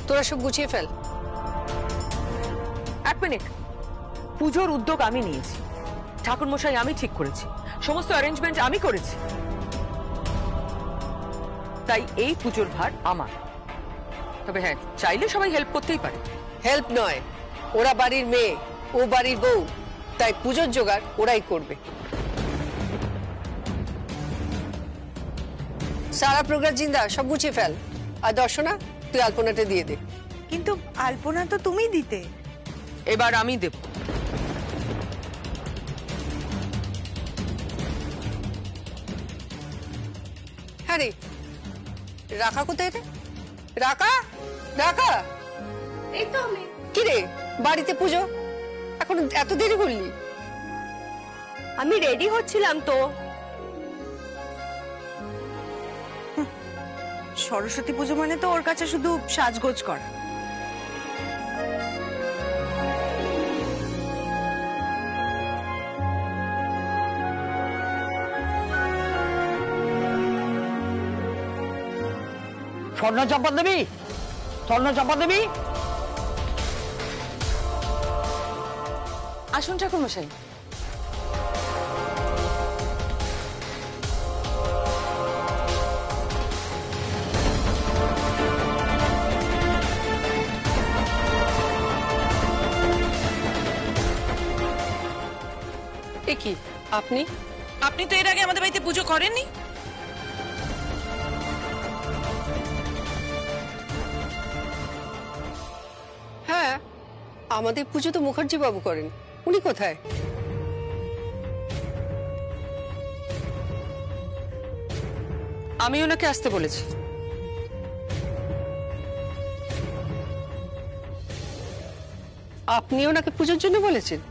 তোরা সব গুছিয়ে ফেল। এক মিনিট, পুজোর উদ্যোগ আমি নিয়েছি, ঠাকুর মশাই আমি ঠিক করেছি, সমস্ত অ্যারেঞ্জমেন্ট আমি করেছি, তাই এই পুজোর ভার আমার। তবে হ্যাঁ, চাইলে সবাই হেল্প করতেই পারে। হেল্প নয়, ওরা বাড়ির মেয়ে, ও বাড়ির বউ, তাই পুজোর জোগাড় ওরাই করবে। সারা প্রোগ্রাম জিন্দা সব গুছিয়ে ফেল। আর দর্শনা, তুই আলপনাটা দিয়ে দে। কিন্তু আলপনা তো তুমি দিতে। এবার আমি দেব। হ্যাঁ রে, রাখা কোথায় রে? রাখা, রাখা, এই তো আমি। কি রে, বাড়িতে পুজো, এখন এত দেরি করলি? আমি রেডি হচ্ছিলাম তো। সরস্বতী পুজো মানে তো ওর কাছে শুধু সাজগোজ করা। স্বর্ণ চম্পা দেবী, স্বর্ণ চম্পা দেবী, আসুন ঠাকুর মশাই। এ কি আপনি? আপনি তো এর আগে আমাদের বাড়িতে পুজো করেননি। হ্যাঁ, আমাদের পুজো তো মুখার্জি বাবু করেন। উনি কোথায়? আমি ওনাকে আসতে বলেছি। আপনি ওনাকে পুজোর জন্য বলেছেন?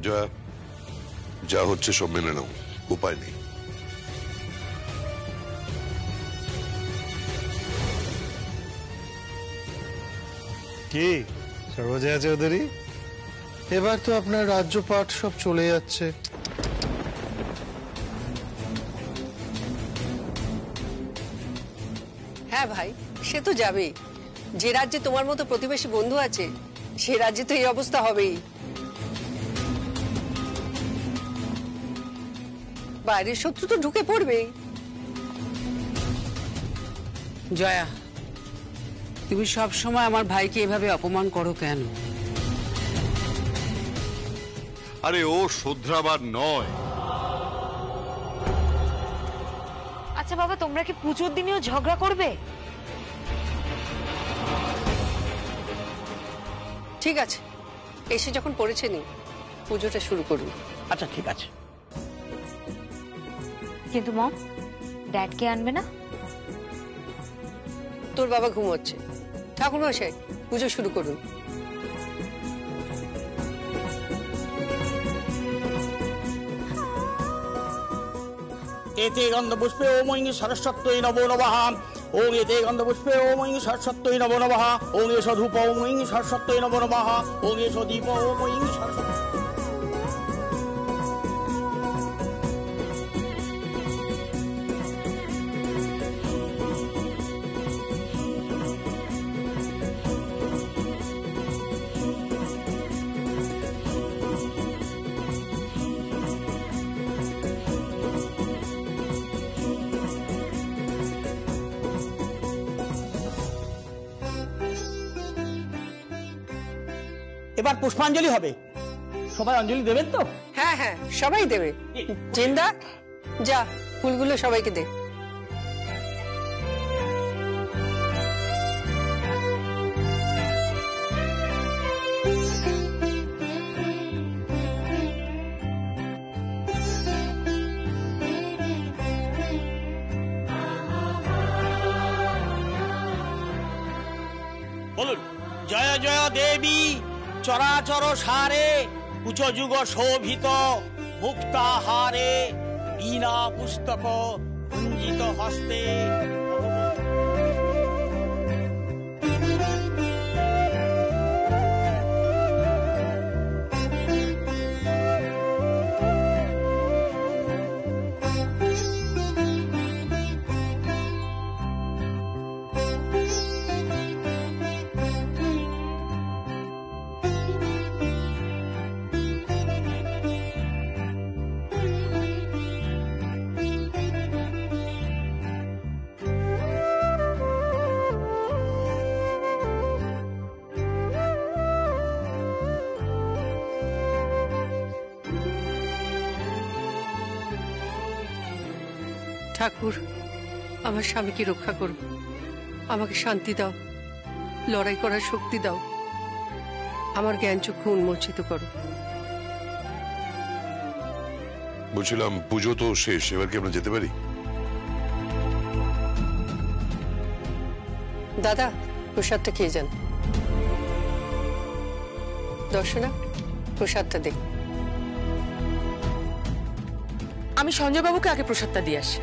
যা যা হচ্ছে সব মেনে নাও, উপায় নেই। কি সর্বজয়া চৌধুরী, এবার তো আপনার রাজ্যপাট সব চলে যাচ্ছে। হ্যাঁ ভাই, সে তো যাবেই। যে রাজ্যে তোমার মতো প্রতিবেশী বন্ধু আছে, সে রাজ্যে তো এই অবস্থা হবেই। বাইরের শত্রু তো ঢুকে পড়বেই। জয়া, তুমি সব সময় আমার ভাইকে এভাবে অপমান করো কেন? আরে ও শোধরাবার নয়। আচ্ছা বাবা, তোমরা কি পুজোর দিনেও ঝগড়া করবে? ঠিক আছে, এসে যখন পড়েছেনি, পুজোটা শুরু করুন। আচ্ছা ঠিক আছে। কিন্তু মম, ড্যাডকে আনবে না? তোর বাবা ঘুমোচ্ছে। ঠাকুর মশাই, পুজো শুরু করুন। এতে গন্ধপুষ্পে ওম ঐং সরস্বত্যৈ নমো নমঃ। ওং এতে গন্ধপুষ্পে ওম ঐং সরস্বত্যৈ নমো নমঃ। ওং এষো ধূপ ওম ঐং সরস্বত্যৈ নমো নমঃ। ওং এষো দীপ ওম ঐং সরস্বত্যৈ। এবার পুষ্পাঞ্জলি হবে, সবাই অঞ্জলি দেবেন তো? হ্যাঁ হ্যাঁ, সবাই দেবে। জিন্দা, যা ফুলগুলো সবাইকে দে। বলুন, জয় জয় দেবী চরাচর সারে, উচ্চযুগ শোভিত মুক্তাহারে, বীণা পুস্তক কুঞ্জিত হস্তে। ঠাকুর আমার স্বামীকে রক্ষা করো, আমাকে শান্তি দাও, লড়াই করার শক্তি দাও, আমার জ্ঞান চক্ষু উন্মোচিত করো। বলছিলাম পুজো তো শেষ, এবার কি আমরা যেতে পারি? দাদা, প্রসাদটা খেয়ে যান। দর্শনা, প্রসাদটা দে। আমি সঞ্জয় বাবুকে আগে প্রসাদটা দিয়ে আসি।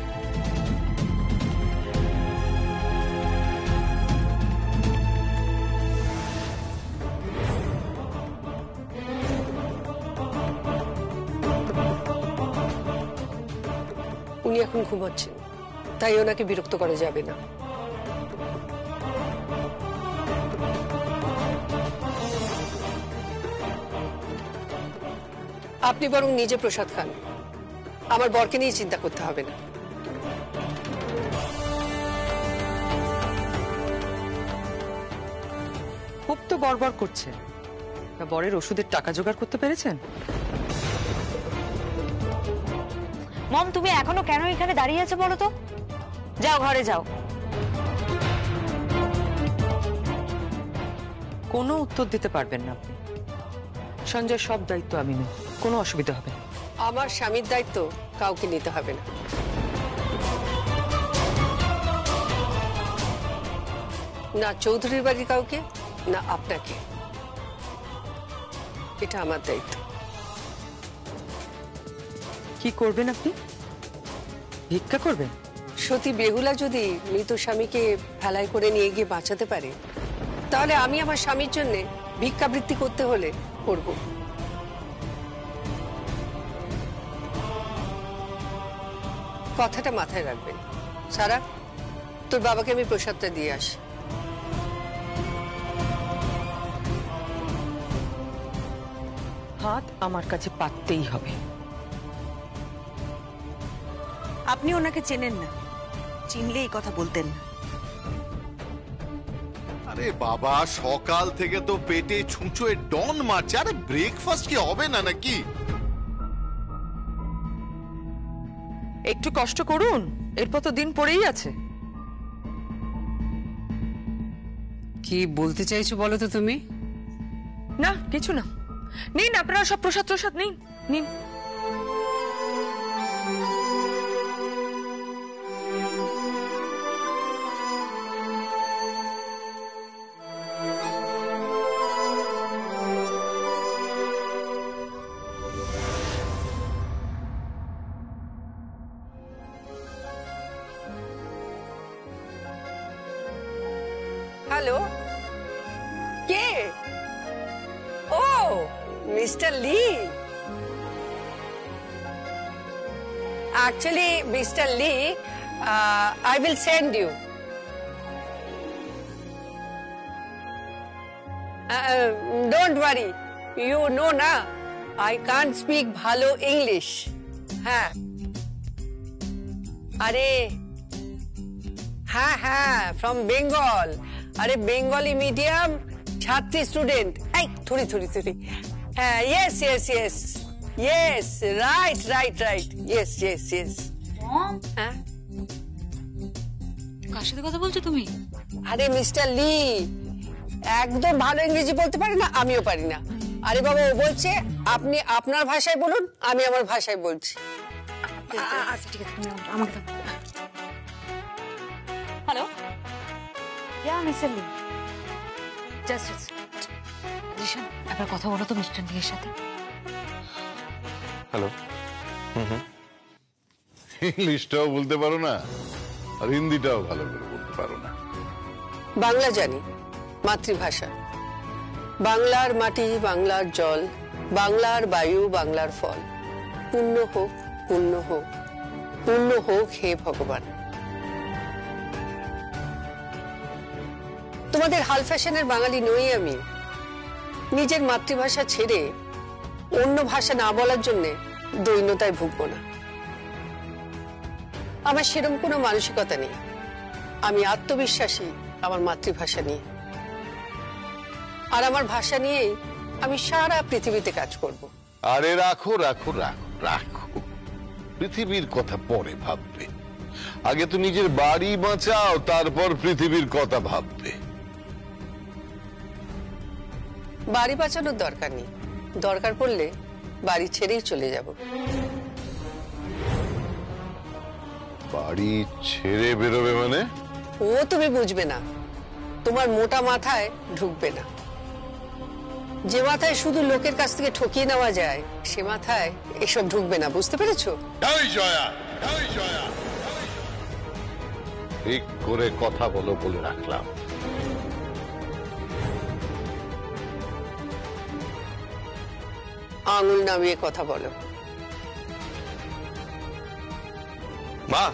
উনি এখন ঘুমাচ্ছেন, তাই ওনাকে বিরক্ত করা যাবে না। আপনি বরং নিজে প্রসাদ খান, আমার বরকে নিয়ে চিন্তা করতে হবে না। খুব তো বড়বড় করছে, তা বরের ওষুধের টাকা জোগাড় করতে পেরেছেন? মম, তুমি এখনো কেন এখানে দাঁড়িয়ে আছো বলো তো? যাও ঘরে যাও। কোনো উত্তর দিতে পারবেন না আপনি। সঞ্জয় সব দায়িত্ব আমি নেব, কোনো অসুবিধা হবে না। আমার স্বামীর দায়িত্ব কাউকে নিতে হবে না। না চৌধুরীর বাড়ির কাউকে, না আপনাকে। এটা আমার দায়িত্ব। কি করবেন আপনি? ভিক্ষা করবেন? সতী বেহুলা যদি মৃত স্বামীকে ফেলাই করে নিয়ে গিয়ে বাঁচাতে পারে, তাহলে আমি আমার স্বামীর জন্য ভিক্ষাবৃত্তি করতে হলে করব। কথাটা মাথায় রাখবেন। সারা, তোর বাবাকে আমি প্রসাদটা দিয়ে আসি। হাত আমার কাছে পাততেই হবে। আপনি ওনাকে চেনেন না, চিনলে এই কথা বলতেন না। আরে বাবা, সকাল থেকে তো পেটে ছুঁচোয় ডন মারছে। আরে ব্রেকফাস্ট কি হবে না নাকি? একটু কষ্ট করুন, এরপর তো দিন পড়েই আছে। কি বলতে চাইছো বলো তো তুমি? না কিছু না, নিন আপনারা সব প্রসাদ প্রসাদ নিন নিন। হ্যালো, কে? ও mister Lee. Actually, Mr. Lee, I will send you. Don't worry. You know na, I can't speak bhalo English. হ্যাঁ, আরে হ্যাঁ হ্যাঁ, from Bengal. আরে বেঙ্গলি মিডিয়াম ছাত্রী স্টুডেন্ট। এই থুড়ি থুড়ি থুড়ি। হ্যাঁ, yes yes yes yes, right right right, yes yes yes. হ্যাঁ, কার সাথে কথা বলছো তুমি? আরে মিস্টার লি একদম ভালো ইংরেজি বলতে পারে না, আমিও পারি না। আরে বাবা, ও বলছে আপনি আপনার ভাষায় বলুন, আমি আমার ভাষায় বলছি। আচ্ছা ঠিক আছে, তুমি আমাকে দাও। হ্যালো, ইয়া মিস্টার লি, জাস্ট জিশান, একবার কথা বলো তো মিস্টার লির সাথে। হ্যালো। ইংলিশটাও বলতে পারো না, আর হিন্দিটাও ভালো করে বলতে পারো না। বাংলা জানি, মাতৃভাষা। বাংলার মাটি, বাংলার জল, বাংলার বায়ু, বাংলার ফল। পূর্ণ হোক, পূর্ণ হোক, পূর্ণ হোক হে ভগবান। তোমাদের হাল ফ্যাশনের বাঙালি নই আমি। নিজের মাতৃভাষা ছেড়ে অন্য ভাষা না বলার জন্য দৈন্যতায় ভুগব না। আমার সেরকম কোনো মানসিকতা নেই। আমি আত্মবিশ্বাসী আমার মাতৃভাষা নিয়ে, আর আমার ভাষা নিয়েই আমি সারা পৃথিবীতে কাজ করব। আরে রাখো রাখো রাখো রাখো, পৃথিবীর কথা পরে ভাববে। আগে তো নিজের বাড়ি বাঁচাও, তারপর পৃথিবীর কথা ভাববে। বাড়ি বাঁচানোর দরকার নেই, দরকার পড়লে বাড়ি ছেড়েই চলে যাব। বাড়ি ছেড়ে বেরোবে মানে? ও তুমি বুঝবে না, তোমার মোটা মাথায় ঢুকবে না। যে মাথায় শুধু লোকের কাছ থেকে ঠকিয়ে নেওয়া যায় সে মাথায় এসব ঢুকবে না, বুঝতে পেরেছো? ঠিক করে কথা বলো বলে রাখলাম। আঙুল নামিয়ে কথা বলো। মা,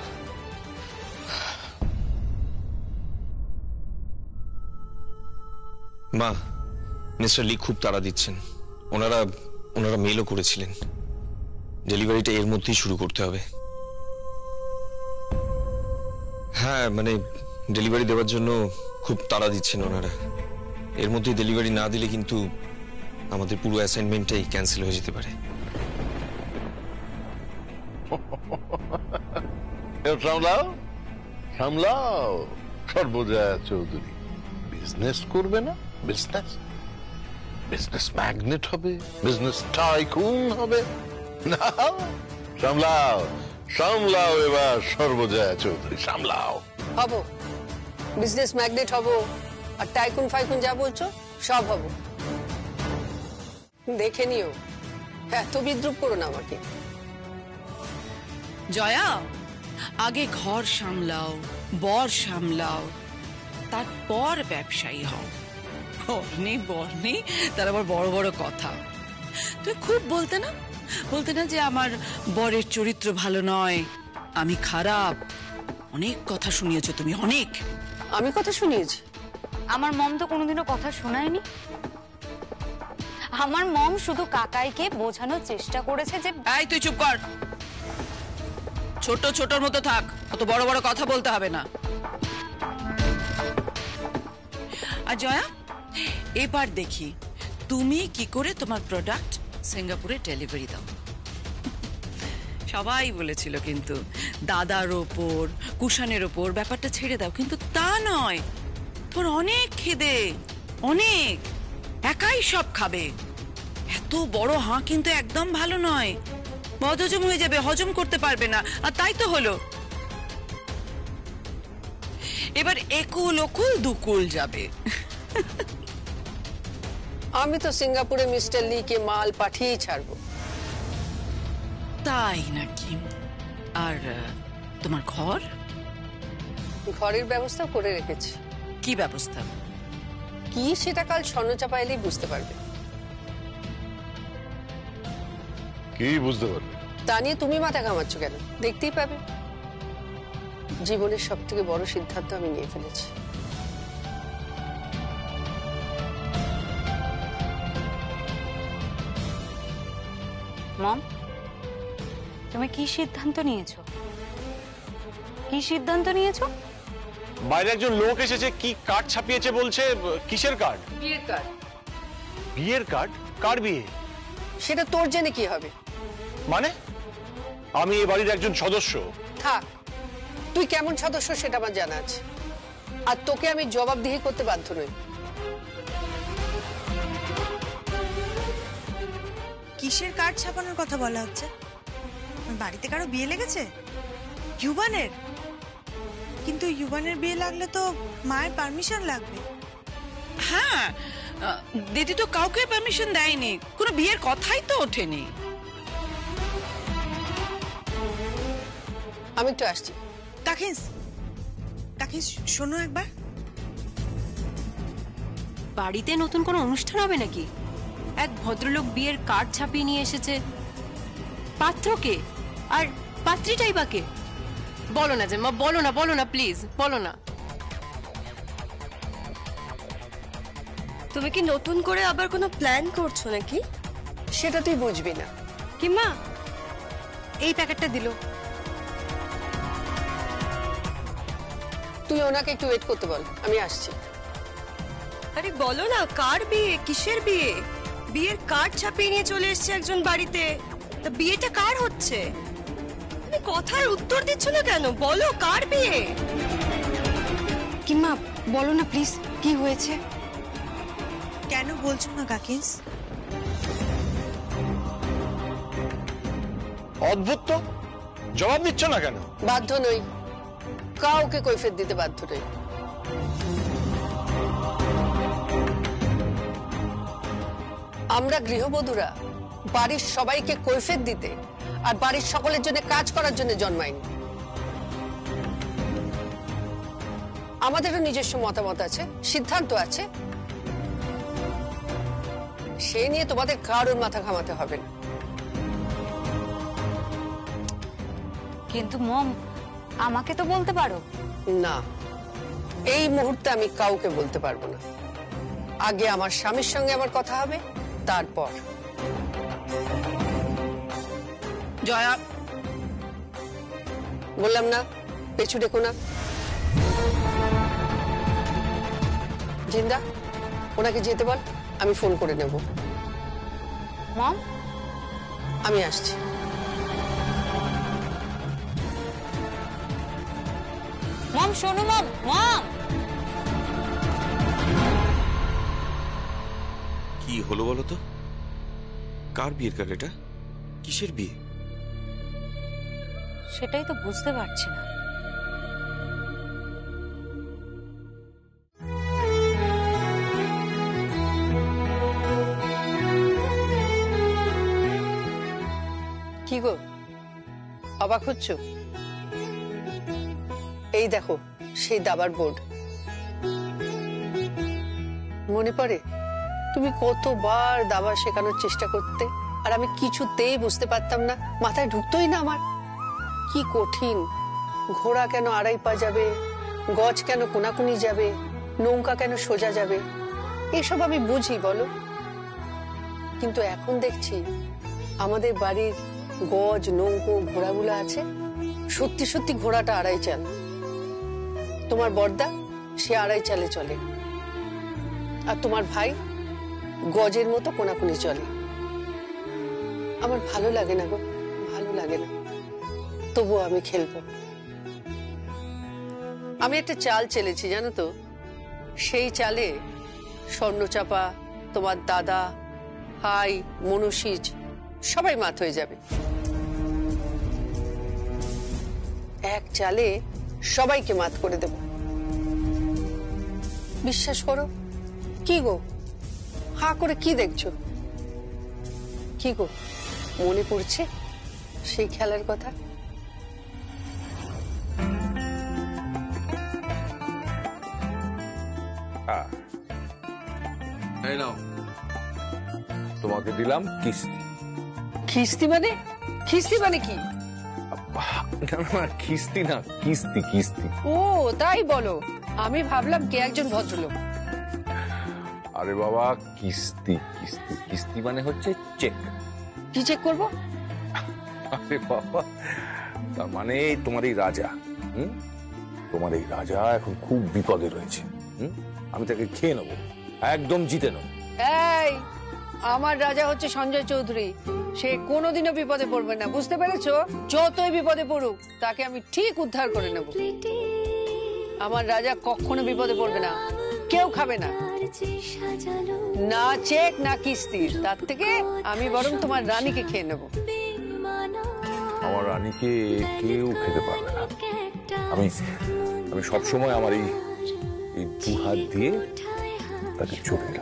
মা, মিস্টার লি খুব তাড়া দিচ্ছেন। ওনারা মেলও করেছিলেন, ডেলিভারিটা এর মধ্যেই শুরু করতে হবে। হ্যাঁ, মানে ডেলিভারি দেওয়ার জন্য খুব তাড়া দিচ্ছেন ওনারা। এর মধ্যে ডেলিভারি না দিলে কিন্তু আমাদের পুরো অ্যাসাইনমেন্টটাই ক্যান্সেল হয়ে যেতে পারে। সামলাও সামলাও সর্বজয়া চৌধুরী। বিজনেস করবে না? বিজনেস ম্যাগনেট হবে, বিজনেস টাইকুন হবে না। সামলাও সামলাও এবার সর্বজয়া চৌধুরী, সামলাও। হব, বিজনেস ম্যাগনেট হব, আর টাইকুন ফাইকুন যা বলছো সব হব। দেখে নিও, এত বিদ্রুপ করো না আমাকে। জয়া, আগে ঘর সামলাও, বর সামলাও, তারপর ব্যবসায়ী হও। ঘর নেই তার আবার বড় বড় কথা। তুমি খুব বলতে না যে আমার বরের চরিত্র ভালো নয়, আমি খারাপ। অনেক কথা শুনিয়েছো তুমি, অনেক। আমি কথা শুনিয়েছি? আমার মম তো কোনোদিনও কথা শোনায়নি। আমার মম শুধু কাকাইকে বোঝানোর চেষ্টা করেছে যে এই তুই চুপ কর, ছোটর মতো থাক, অত বড় বড় কথা বলতে হবে না। আর জয়া, এবার দেখি তুমি কি করে তোমার প্রোডাক্ট সিঙ্গাপুরে ডেলিভারি দাও। সবাই বলেছিল কিন্তু দাদার ওপর, কুশানের ওপর ব্যাপারটা ছেড়ে দাও, কিন্তু তা নয়। তোর অনেক খিদে, অনেক, একাই সব খাবে। এত বড় হাঁ কিন্তু একদম ভালো নয়, বদহজম হয়ে যাবে, হজম করতে পারবে না। আর তাই তো হলো, এবার একুল ওকুল দুকুল যাবে। আমি তো সিঙ্গাপুরে মিস্টার লি কে মাল পাঠিয়েই ছাড়বো। তাই নাকি? আর তোমার ঘরের ব্যবস্থা করে রেখেছি। কি ব্যবস্থা? কি সেটা কাল স্বর্ণচাপা এলেই বুঝতে পারবে। কি বুঝতে পারবে? তা নিয়ে তুমি মাথা ঘামাচ্ছ কেন? দেখতেই পাবে। জীবনের সব থেকে বড় সিদ্ধান্ত আমি নিয়ে ফেলেছি। মম, তুমি কি সিদ্ধান্ত নিয়েছো? বাইরে একজন লোক এসেছে, কি কার্ড ছাপিয়েছে বলছে। কিসের কার্ড? বিয়ের কার্ড। বিয়ের কার্ড? কার বিয়ে? সেটা তোর জেনে কি হবে? মানে আমি এই বাড়ির একজন সদস্য। থাক, তুই কেমন সদস্য সেটা আমার জানা আছে, আর তোকে আমি জবাবদিহি করতে বাধ্য নই। কিসের কার্ড ছাপানোর কথা বলা হচ্ছে? বাড়িতে কারো বিয়ে লেগেছে? ইউবানের? কিন্তু ইউবানের বিয়ে লাগলে তো মায়ের পারমিশন লাগবে। হ্যাঁ, দিদি তো কাউকে পারমিশন দেয়নি, কোনো বিয়ের কথাই তো ওঠেনি। আমি একটু আসছি। তাকিস শোনো একবার। বাড়িতে নতুন কোনো অনুষ্ঠান হবে নাকি? এক ভদ্রলোক বিয়ের কার্ড ছাপিয়ে নিয়ে এসেছে, পাত্রকে আর পাত্রীটাই বাকে। বলো না যে মা, বলো না প্লিজ, বলো না। তুমি কি নতুন করে আবার কোনো প্ল্যান করছো নাকি? সেটা তুই বুঝবি না। কি মা, এই প্যাকেটটা দিল। তুই ওনাকে একটু ওয়েট করতে বল, আমি আসছি। আরে বলো না, কার বিয়ে, কিসের বিয়ে? বিয়ের কার্ড ছাপিয়ে নিয়ে চলে এসেছে একজন বাড়িতে, তা বিয়েটা কার হচ্ছে? কথার উত্তর দিচ্ছ না কেন? বলো কার বিয়ে? কিম্মা বলো না প্লিজ, কি হয়েছে? কেন বলছো না কাকিন্স? অদ্ভুত তো, জবাব দিচ্ছ না কেন? বাধ্য নই, কাউকে কৈফিয়ত দিতে বাধ্য নই। আমরা গৃহবধূরা বাড়ির সবাইকে কৈফিয়ত দিতে আর বাড়ির সকলের জন্য কাজ করার জন্য জন্মাইনি। আমাদেরও নিজস্ব মতামত আছে, সিদ্ধান্ত আছে, সে নিয়ে তোমাদের কারোর মাথা ঘামাতে হবে না। কিন্তু মম, আমাকে তো বলতে পারো। না, এই মুহূর্তে আমি কাউকে বলতে পারবো না। আগে আমার স্বামীর সঙ্গে আমার কথা হবে, তারপর। জয়া, বললাম না পেছু ডেকো না। জিন্দা, ওনাকে যেতে বল, আমি ফোন করে নেব। মম, আমি আসছি। মম শোনো মম, মম। কি হলো বলো তো? কার বিয়ের কার্ড এটা? কিসের বিয়ে? সেটাই তো বুঝতে পারছি না। কি গো, অবাক হচ্ছ? এই দেখো সেই দাবার বোর্ড। মনে পড়ে তুমি কতবার দাবা শেখানোর চেষ্টা করতে, আর আমি কিছুতেই বুঝতে পারতাম না, মাথায় ঢুকতোই না আমার। কি কঠিন, ঘোড়া কেন আড়াই পা যাবে, গজ কেন কোনাকুনি যাবে, নৌকা কেন সোজা যাবে, এসব আমি বুঝি বলো। কিন্তু এখন দেখছি আমাদের বাড়ির গজ, নৌকো, ঘোড়াগুলো আছে, সত্যি সত্যি ঘোড়াটা আড়াই চাল। তোমার বড়দা সে আড়াই চালে চলে, আর তোমার ভাই গজের মতো কোনাকুনি চলে। আমার ভালো লাগে না গো, ভালো লাগে না, তবুও আমি খেলবো। আমি একটা চাল চেলেছি জানো তো, সেই চালে স্বর্ণচাপা, তোমার দাদা, হাই, মনুষীজ সবাই মাত হয়ে যাবে। এক চালে সবাইকে মাত করে দেব। বিশ্বাস করো। কি গো, হা করে কি দেখছো? কি গো, মনে পড়ছে সেই খেলার কথা? এই নাও, তোমাকে দিলাম কিস্তি। খিস্তি মানে? খিস্তি মানে কি? না কিস্তি না, কিস্তি কিস্তি। ও তাই বলো, আমি ভাবলাম কে একজন ভদ্রলোক। আরে বাবা, কিস্তি কিস্তি কিস্তি মানে হচ্ছে চেক। কি চেক করবো? আরে বাবা, তার মানে তোমার এই রাজা, তোমার এই রাজা এখন খুব বিপদে রয়েছে। আমি তাকে খেয়ে নেবো, একদম জিতে নেবো। এই, আমার রাজা হচ্ছে সঞ্জয় চৌধুরী, সে কোনোদিনও বিপদে পড়বে না, বুঝতে পেরেছো? যতই বিপদে পড়ুক তাকে আমি ঠিক উদ্ধার করে নেব। আমার রাজা কখনো বিপদে পড়বে না, কেউ খাবে না, না চেক না কিস্তি। তার থেকে আমি বরং তোমার রানীকে খেয়ে নেব। আমার রানীকে কেউ খেতে পারবে না। আমি আমি সবসময় আমার এই দু হাত দিয়ে তাকে চোখে